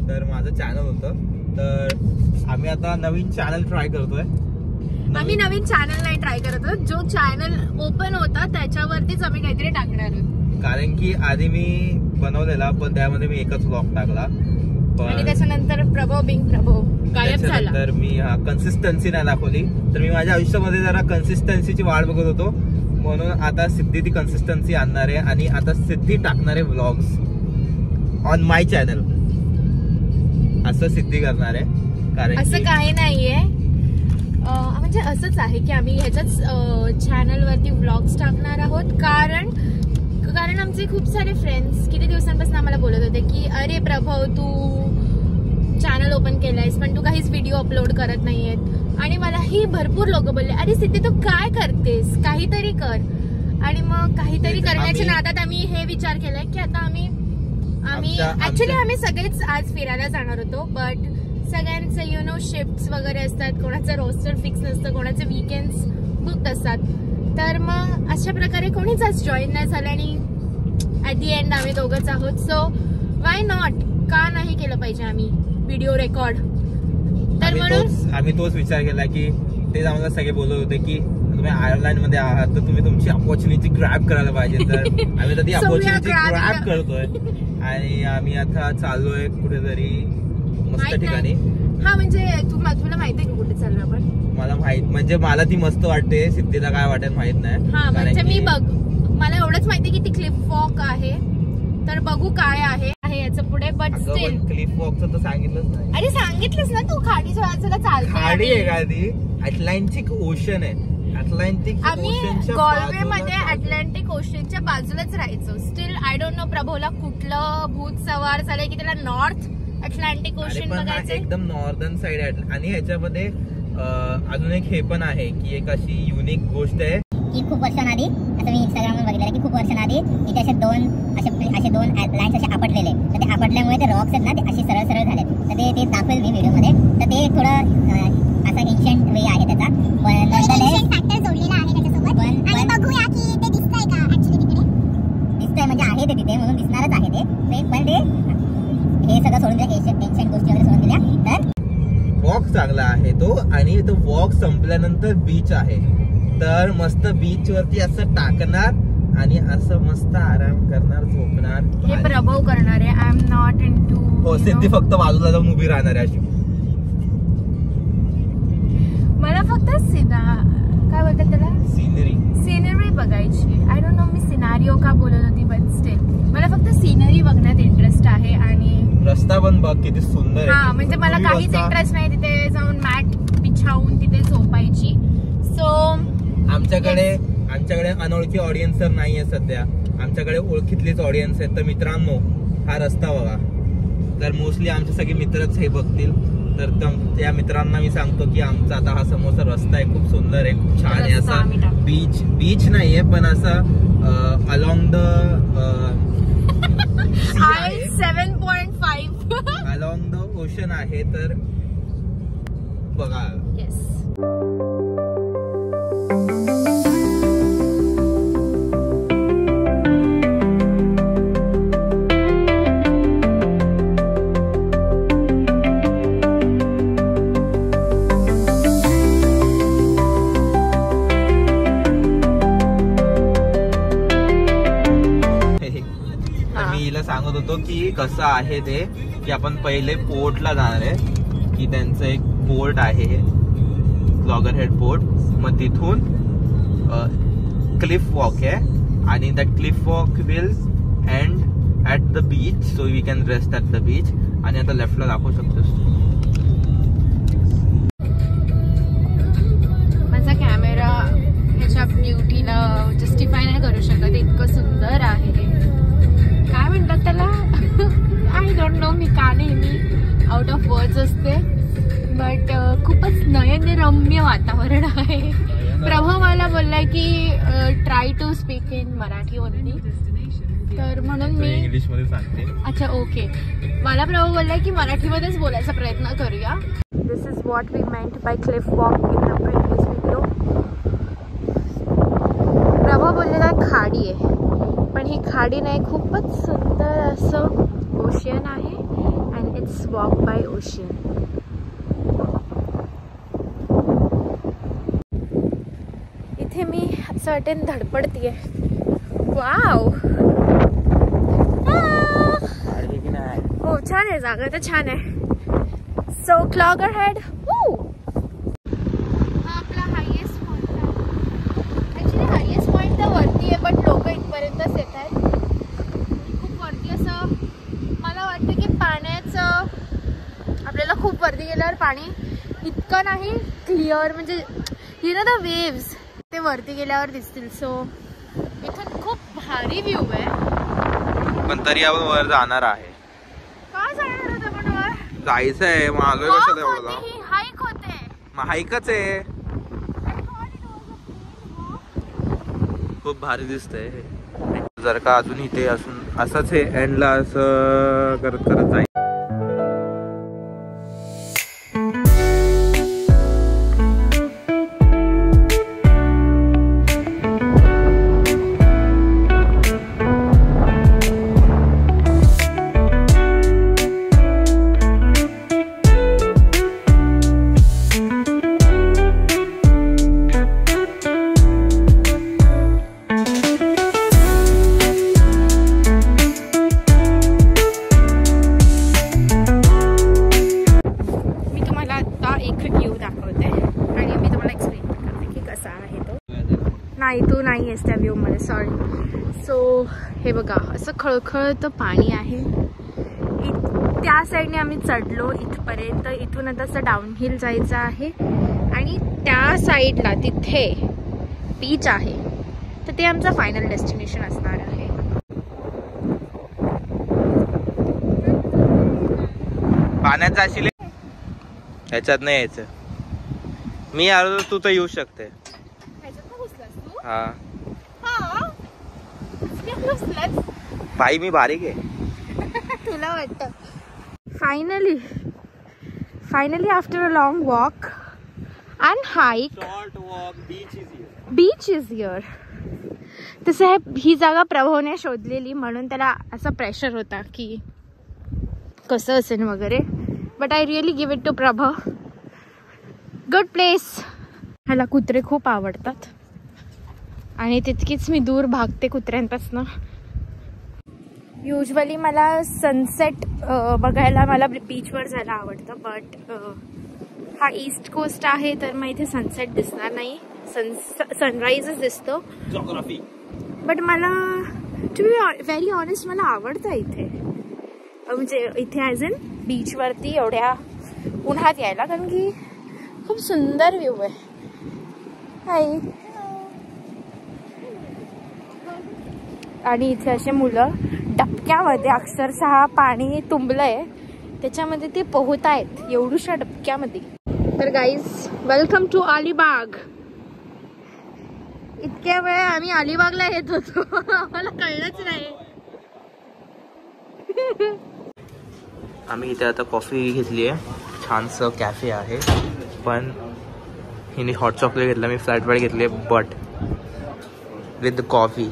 तर माझं चॅनल होतं, तर आम्ही आता नवीन चॅनल ट्राय करतोय. आम्ही नवीन चॅनल नाही ट्राय करत आहोत, जो चॅनल ओपन होता त्याच्यावरतीच आम्ही काहीतरी टाकणार आहोत. कारण की आधी मी बनवलेला पण त्यामध्ये मी एकच व्लॉग टाकला, आणि त्याच्यानंतर प्रभो गायब झाला. तर मी कन्सिस्टन्सी नाही दाखवली. तर मी माझ्या आयुष्यामध्ये जरा कन्सिस्टन्सीची वाट बघत होतो, म्हणून आता सिद्धी ती कन्सिस्टन्सी आणणार आहे आणि आता सिद्धी टाकणार आहे व्लॉग्स ऑन माय चॅनल. असं सिद्धी करणार आहे. कारण असं काही नाहीये, म्हणजे असंच आहे की आम्ही ह्याच्याच चॅनल वरती व्लॉग्स टाकणार आहोत. कारण आमचे खूप सारे फ्रेंड्स किती दिवसांपासून आम्हाला बोलत होते की अरे प्रभव तू चॅनल ओपन केलंयस पण तू काहीच व्हिडिओ अपलोड करत नाहीयेत. आणि मलाही भरपूर लोक बोलले अरे सिद्धी तू काय करतेस, काहीतरी कर. आणि मग काहीतरी करण्याच्या नादात आम्ही हे विचार केलाय की आता आम्ही ऍक्च्युली आम्ही सगळेच आज फिरायला जाणार होतो, बट सगळ्यांचे शिफ्ट्स वगैरे असतात, कोणाचं रोस्टर फिक्स नसतं, कोणाचे वीकेंड्स बुक असतात. तर मग अशा प्रकारे कोणीच आज जॉईन नाही झालं आणि ऍट दी एंड आम्ही दोघंच आहोत. सो वाय नॉट, का नाही केलं पाहिजे आम्ही व्हिडिओ रेकॉर्ड. तर म्हणून आम्ही तोच विचार केला की तेच आम्हाला सगळे बोलत होते की तुम्ही आयर्लंड मध्ये आहात तर तुम्ही तुमची अपॉर्च्युनिटी ग्रॅब करायला पाहिजे. तर आम्ही तर ती अपॉर्च्युनिटी ग्रॅब करतोय आणि आम्ही आता चाललोय कुठेतरी मस्त ठिकाणी. हा म्हणजे तुला माहिती आहे कुठे चाललो आपण? मला माहित, म्हणजे मला ती मस्त वाटते, सिद्धीला काय वाटेल माहित नाही. हा म्हणजे मी मला एवढंच माहिती की ती क्लिफ वॉक आहे, तर बघू काय आहे याचं पुढे. बट स्टील क्लिफ वॉकचं तर सांगितलंच नाही. अरे सांगितलंच ना तू, खाडीच्या बाजूला चालते. खाडी आहे का ती? अटलांटिक ओशन आहे. अटलांटिक आम्ही गॉल्वे मध्ये अटलांटिक ओशनच्या बाजूलाच राहायचो. स्टील आय डोंट नो प्रभूला कुठलं भूत सवार झालंय की त्याला नॉर्थ अटलांटिक ओशन बघायचं. एकदम नॉर्दर्न साइड आहे. आणि ह्याच्यामध्ये अजून एक हे पण आहे की एक अशी युनिक गोष्ट आहे की खूप वर्षांआधी, असं मी इंस्टाग्रामवर बघितलं की खूप वर्षांआधी इथे असे दोन लाईन्स असे आपटलेले, तर ते आपटल्यामुळे ते रॉक्स आहेत ना ते असे सरळ झाले. तर ते दाखवेल मी व्हिडिओमध्ये. तर ते थोडं असा एन्शियंट वे आहे त्याचा, पण फॅक्टर जोडलेला आहे त्याच्यासोबत. आणि बघूया की ते दिसतंय का ऍक्च्युअली तिकडे. दिसतंय म्हणजे आहे ते तिथे, म्हणून दिसणारच आहे ते. पण ते हे सगळं सोडून दिल्या, एन्शियंट गोष्टी वगैरे सोडून दिल्या. तर वॉक चांगला आहे तो. आणि तो वॉक संपल्यानंतर बीच आहे, तर मस्त बीच वरती असं टाकणार आणि असं मस्त आराम करणार, झोपणार. हे प्रभव करणार आहे. I am not into. हो, सिद्धी फक्त बाजूला जाऊन उभी राहणार आहे अशी. मला फक्त काय बोलतात त्याला, सिनरी बघायची. I don't know me scenario का बोलत होती, बट स्टील मला फक्त सिनरी बघण्यात इंटरेस्ट आहे. आणि रस्ता पण बघ किती सुंदर आहे. हा म्हणजे मला काहीच इंटरेस्ट नाही तिथे जाऊन मॅट बिछावून तिथे झोपायची. सो आमच्याकडे अनोळखी ऑडियन्स तर नाहीये सध्या, आमच्याकडे ओळखीतलीच ऑडियन्स आहेत. तर मित्रांनो, हा रस्ता बघा. तर मोस्टली आमचे सगळे मित्रच हे बघतील, तर त्या मित्रांना मी सांगतो की आमचा आता हा समोरचा रस्ता आहे, खूप सुंदर आहे, खूप छान आहे. असा बीच नाहीये पण असं along the 7.5 along the ocean आहे. तर बघा. सांगत होतो की कसं आहे ते, की आपण पहिले पोर्टला जाणार आहे, की त्यांचं एक पोर्ट आहे लॉगरहेड पोर्ट. मग तिथून क्लिफ वॉक आहे आणि that cliff walk will end at the beach, so we can rest at the beach. आणि आता लेफ्टला दाखवू शकतोस. माझा कॅमेरा ह्याच्या ब्युटीला जस्टिफाय नाही करू शकत, इतकं सुंदर आहे. काय म्हणतात त्याला, आय डोंट नो. मी का नेहमी आउट ऑफ वर्ड्स असते, बट खूपच नयनरम्य वातावरण आहे. प्रभव मला बोललाय की try to speak in Marathi only, तर म्हणून मी इंग्लिशमध्ये सांगते. अच्छा ओके. मला प्रभव बोललाय की मराठीमध्येच बोलायचा प्रयत्न करूया. This is what we meant by cliff walk in the previous video. Prabhav बोललेला खाडी आहे, पण ही खाडी नाही, खूपच सुंदर असं ओशन आहे. And let's walk bye ocean. इथे मी असं वाटेन धडपडतीये. वाव, हो छान आहे जागा तर छान आहे. So clogger head. हा आपला हायेस्ट पॉइंट आहे. ऍक्च्युली हायेस्ट पॉइंट तर वरती आहे, पण लोक इथपर्यंतच येत आहेत. खूप वरती असं मला वाटतं की पाण्याचं आपल्याला खूप वरती गेल्यावर पाणी इतकं नाही क्लिअर, म्हणजे यु नो द वेव्स ते वरती गेल्यावर दिसतील. सो इथून खूप भारी व्ह्यू आहे. पण तरी आपण वर जाणार आहे. काय जाणार होतं पण वर? जायचं आहे. मग आलोय कसं एवढं? हाईक होते. मग हाईकच आहे. खूप भारी दिसतंय. जर का अजून इथे असून असंच हे एंडला असं करत करत जाईल. नाही तू नाही आहेस त्या व्ह्यू मध्ये, सॉरी. सो हे बघा असं खळखळतं पाणी आहे. त्या साईडने आम्ही चढलो इथपर्यंत. इथून आता असं डाऊनहिल जायचं आहे आणि त्या साईडला तिथे बीच आहे. तर ते आमचं फायनल डेस्टिनेशन असणार आहे. पाण्यात जाशील ह्याच्यात नाही यायचं. मी आलो तू तर येऊ शकते. हा बाई मी बारीक आहे. तुला वाटतं. Finally after a long walk and hike beach is here. तसं आहे ही जागा प्रभवने शोधलेली, म्हणून त्याला असा प्रेशर होता की कसं असेल वगैरे. But I really give it to Prabhav. Good place. ह्याला कुत्रे खूप आवडतात आणि तितकीच मी दूर भागते कुत्र्यांपासून. युजली मला सनसेट बघायला मला बीचवर जायला आवडतं, बट हा ईस्ट कोस्ट आहे तर मग इथे सनसेट दिसणार नाही. सनराइजच दिसतो. बट मला टू बी व्हेरी ऑनेस्ट मला आवडतं इथे, म्हणजे इथे ॲज इन बीचवरती एवढ्या उन्हात यायला, कारण की खूप सुंदर व्ह्यू आहे. हाय. आणि इथे असे मुलं डबक्यामध्ये अक्षरशः पाणी तुंबलंय त्याच्यामध्ये ते पोहतायत एवढ्याशा डबक्यामध्ये. तर गाईज वेलकम टू अलिबाग. इतक्या वेळ आम्ही अलिबागला येत होतो आम्हाला कळलंच नाही. आम्ही इथे आता कॉफी घेतली आहे. छानसं कॅफे आहे, पण हिने हॉट चॉकलेट घेतला, मी फ्लॅट व्हाईट घेतली. But with the coffee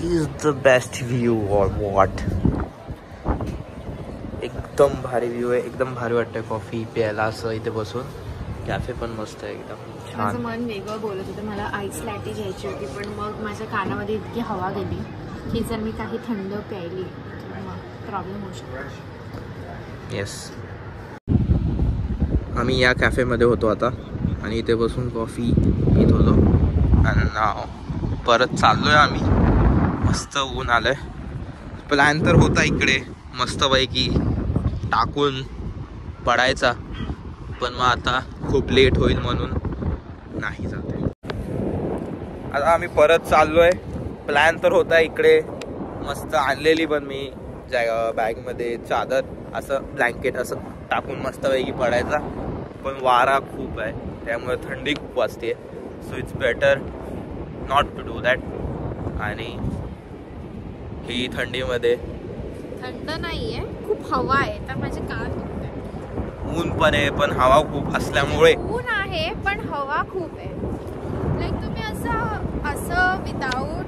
is the best view और वॉट. एकदम भारी व्ह्यू आहे. एकदम भारी वाटतंय कॉफी प्यायला असं इथे बसून. कॅफे पण मस्त आहे एकदम छान. माझं मन वेगळं बोलत होतं. मला आईस लॅटे घ्यायची होती, पण मग माझ्या कानामध्ये इतकी हवा गेली की जर मी काही थंड प्यायली तर मग प्रॉब्लेम होऊ शकतो. येस. आम्ही या कॅफेमध्ये होतो आता आणि इथे बसून कॉफी पित होतो आणि परत चाललोय आम्ही. मस्त ऊन आलंय. प्लॅन तर होता इकडे मस्तपैकी टाकून पडायचा, पण मग आता खूप लेट होईल म्हणून नाही जात. आता आम्ही परत चाललोय. प्लॅन तर होता इकडे मस्त आणलेली पण मी बॅगमध्ये चादर असं ब्लँकेट असं टाकून मस्तपैकी पडायचा, पण वारा खूप आहे त्यामुळे थंडी खूप वाजते. So it's better not to do that. आणि ही थंडीमध्ये थंड नाहीये, खूप हवा आहे तर माझे कान दुखत. ऊन पण आहे, पण हवा खूप असल्यामुळे. ऊन आहे पण हवा खूप आहे. लाईक तुम्ही असं विदाउट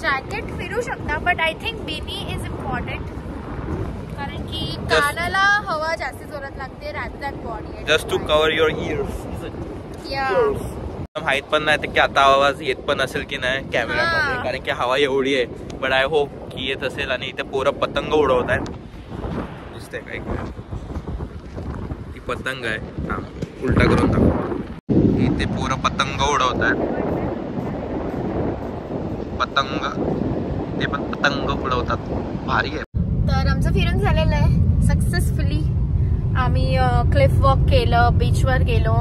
जॅकेट फिरू शकता, but I think beanie is important. कारण की कानाला हवा जास्त जोरात लागते rather than body. Just to cover your ears. माहित पण नाही की आता आवाज येत पण असेल की नाही कॅमेरामध्ये, कारण की हवा एवढी आहे. बट आय होप की येत असेल. आणि इथे पोरं पतंग उडवत आहेत. दिसतंय काय ती पतंग आहे. उलटा करून टाक. इथे पोरं पतंग उडवत आहेत. पतंग ते पण पतंग उडवतात. भारी आहे. तर आमचं फिरून झालेलं आहे सक्सेसफुली. आम्ही क्लिफ वॉक केलं, बीचवर गेलो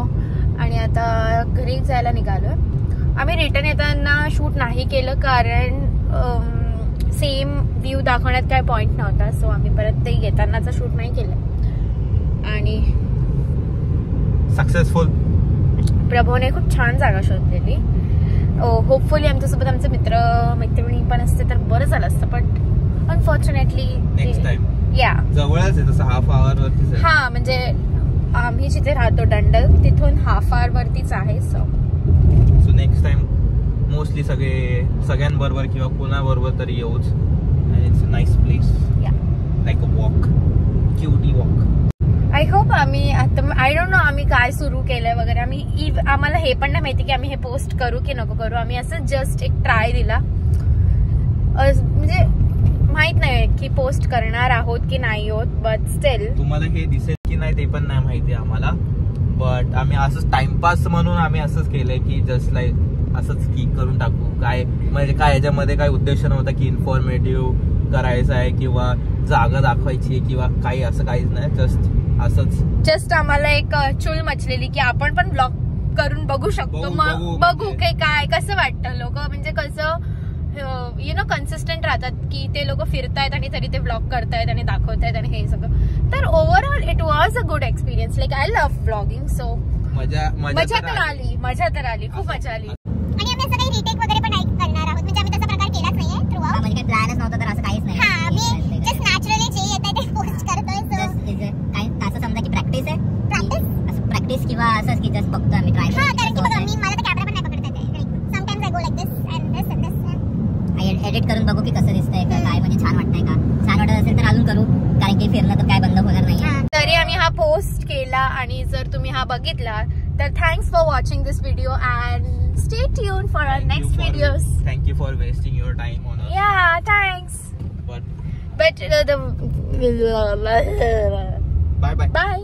आणि आता घरी जायला निघालो. आम्ही रिटर्न येताना शूट नाही केलं कारण सेम व्ह्यू दाखवण्यात काय पॉईंट नव्हता. सो आम्ही परत ते येतानाचा शूट नाही केलं. आणि सक्सेसफुल. प्रभूने खूप छान जागा शोधलेली. होपफुली आमच्यासोबत आमचे मित्र मैत्रिणी पण असते तर बरं झालं असतं. पण अनफॉर्च्युनेटली नेक्स्ट टाइम या जवळच आहे तसं हाफ आवर वरतीच. हा म्हणजे आम्ही जिथे राहतो डंडल तिथून हाफ आवर वरतीच आहे. सो नेक्स्ट टाइम मोस्टली सगळ्यांबरोबर किंवा कोणाबरोबर तरी येऊच. It's a nice place like a walk, cutie walk. I hope आम्ही आता आय डोंट नो आम्ही काय सुरू केलंय वगैरे. आम्हाला हे पण नाही माहिती की आम्ही हे पोस्ट करू की नको करू. आम्ही असं जस्ट एक ट्राय दिला. म्हणजे माहित नाही की पोस्ट करणार आहोत की नाही होत. बट स्टिल तुम्हाला हे दिसेल की नाही ते पण नाही माहिती आम्हाला. बट आम्ही असंच टाइमपास म्हणून आम्ही असंच केलंय की जस्ट लाईक असंच की करून टाकू. काय म्हणजे काय याच्यामध्ये काय उद्देश नव्हता की इन्फॉर्मेटिव्ह करायचं आहे किंवा जागा दाखवायची किंवा काही असं काहीच नाही. जस्ट आम्हाला एक चूल मचलेली की आपण पण ब्लॉग करून बघू शकतो. मग बघू काय कसं वाटतं. लोक म्हणजे कसं यु नो कन्सिस्टंट राहतात की ते लोक फिरतायत आणि तरी ते ब्लॉग करतायत आणि दाखवतायत आणि हे सगळं. तर overall it was a good experience. Like I love blogging. So मजा तर आली खूप मजा आली. आणि आम्ही असं काही रिटेक वगैरे पण नाही करणार आहोत. म्हणजे आम्ही तसा प्रकार केलाच नाहीये थ्रू आउट. म्हणजे काही प्लॅनच नव्हता तर असं काहीच नाही. हां आम्ही जस्ट नॅचरली जे येतंय ते पोस्ट करतोय. सो काय असं समजा की प्रॅक्टिस आहे. असं प्रॅक्टिस किंवा असंच की जस्ट फक्त आम्ही ट्राय. हां कारण की बघा मला तर कॅमेरा पण नाही पकडता येते. Sometimes I go like this and this and this. Edit करून बघू की कसं दिसतंय का काय म्हणजे छान वाटतंय का. छान वाटत असेल तर अजून करू कारण की फिरणं तर काय बंद होणार नाही. तरी आम्ही हा पोस्ट केला आणि जर तुम्ही हा बघितला तर thanks for watching this video and stay tuned for our next videos. Thank you for wasting your time on us. Yeah, thanks. But the bye. Bye.